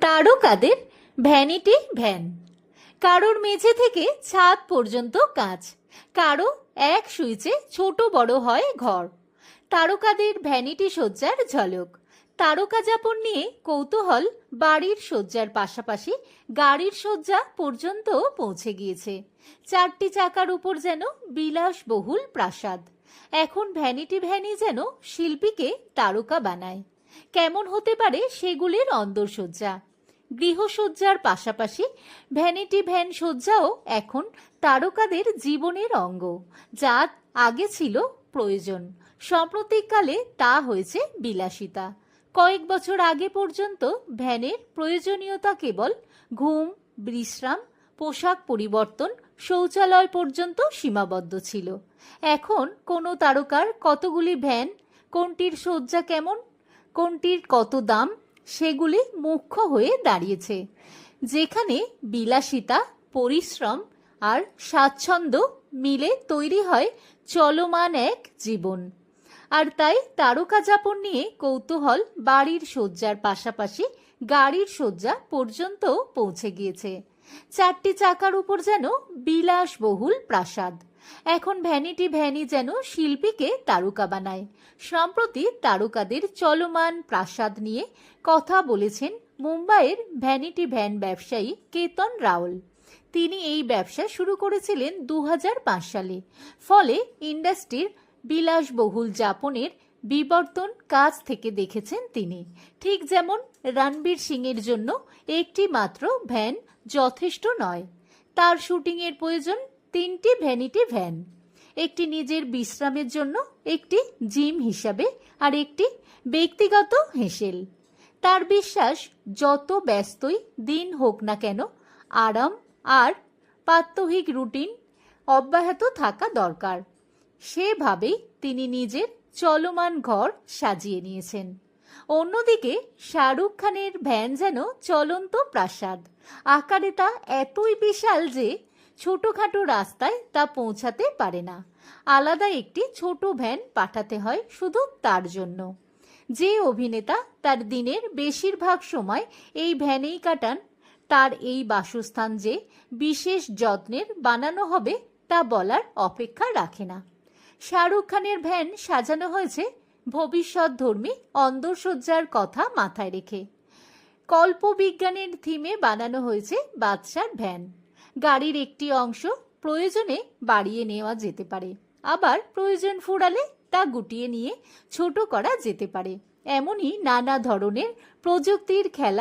তারকাদের vanity van. কারোর মেঝে থেকে ছাদ পর্যন্ত কাজ, কারো এক সুইচে ছোট বড় হয় ঘর। তারকাদের ভ্যানিটি সজ্জার ঝলক। তারকা যাপন নিয়ে কৌতূহল বাড়ির সজ্জার পাশাপাশি গাড়ির সজ্জা পর্যন্ত পৌঁছে গিয়েছে। চারটি চাকার উপর যেন বিলাসবহুল প্রাসাদ। এখন ভ্যানিটি ভ্যানই যেন শিল্পীকে তারকা বানায়। কেমন হতে পারে সেগুলির অন্দরসজ্জা? গৃহসজ্জার পাশাপাশি ভ্যানিটি ভ্যান সজ্জাও এখন তারকাদের জীবনের অঙ্গ, যা আগে ছিল প্রয়োজন, সাম্প্রতিককালে তা হয়েছে বিলাসিতা। কয়েক বছর আগে পর্যন্ত ভ্যানের প্রয়োজনীয়তা কেবল ঘুম, বিশ্রাম, পোশাক পরিবর্তন, শৌচালয় পর্যন্ত সীমাবদ্ধ ছিল। এখন কোনো তারকার কতগুলি ভ্যান, কোনটির সজ্জা কেমন, কোনটির কত দাম, সেগুলি মুখ্য হয়ে দাঁড়িয়েছে। যেখানে বিলাসিতা, পরিশ্রম আর স্বাচ্ছন্দ্য মিলে তৈরি হয় চলমান এক জীবন। আর তাই তারকা যাপন নিয়ে কৌতূহল বাড়ির সজ্জার পাশাপাশি গাড়ির সজ্জা পর্যন্ত পৌঁছে গিয়েছে। চারটি চাকার উপর যেন বিলাসবহুল প্রাসাদ। এখন ভ্যানিটি ভ্যানই যেন শিল্পীকে তারকা বানায়। সম্প্রতি তারকাদের চলমান প্রাসাদ নিয়ে কথা বলেছেন মুম্বাইয়ের ভ্যানিটি ভ্যান ব্যবসায়ী কেতন রাওল। তিনি এই ব্যবসা শুরু করেছিলেন 2005 সালে। ফলে ইন্ডাস্ট্রির বিলাসবহুল যাপনের বিবর্তন কাছ থেকে দেখেছেন তিনি। ঠিক যেমন রণবীর সিংয়ের জন্য একটি মাত্র ভ্যান যথেষ্ট নয়, তার শুটিংয়ের প্রয়োজন 3টি ভ্যানিটি ভ্যান। একটি নিজের বিশ্রামের জন্য, একটি জিম হিসাবে, আর একটি ব্যক্তিগত হেসেল। তার বিশ্বাস, যত ব্যস্তই দিন হোক না কেন, আরাম আর প্রাত্যহিক রুটিন অব্যাহত থাকা দরকার। সেভাবেই তিনি নিজের চলমান ঘর সাজিয়ে নিয়েছেন। অন্যদিকে শাহরুখ খানের ভ্যান যেন চলন্ত প্রাসাদ। আকারে তা এতই বিশাল যে ছোটখাটো রাস্তায় তা পৌঁছাতে পারে না। আলাদা একটি ছোট ভ্যান পাঠাতে হয় শুধু তার জন্য। যে অভিনেতা তার দিনের বেশিরভাগ সময় এই ভ্যানেই কাটান, তার এই বাসস্থান যে বিশেষ যত্নের বানানো হবে তা বলার অপেক্ষা রাখে না। শাহরুখ খানের ভ্যান সাজানো হয়েছে ভবিষ্যৎধর্মী অন্দরসজ্জার কথা মাথায় রেখে। কল্পবিজ্ঞানের থিমে বানানো হয়েছে বাদশার ভ্যান। গাড়ির একটি অংশ প্রয়োজনে বাড়িয়ে নেওয়া যেতে পারে, আবার প্রয়োজন ফুরালে তা গুটিয়ে নিয়ে ছোট করা যেতে পারে। এমনই নানা ধরনের প্রযুক্তির খেলা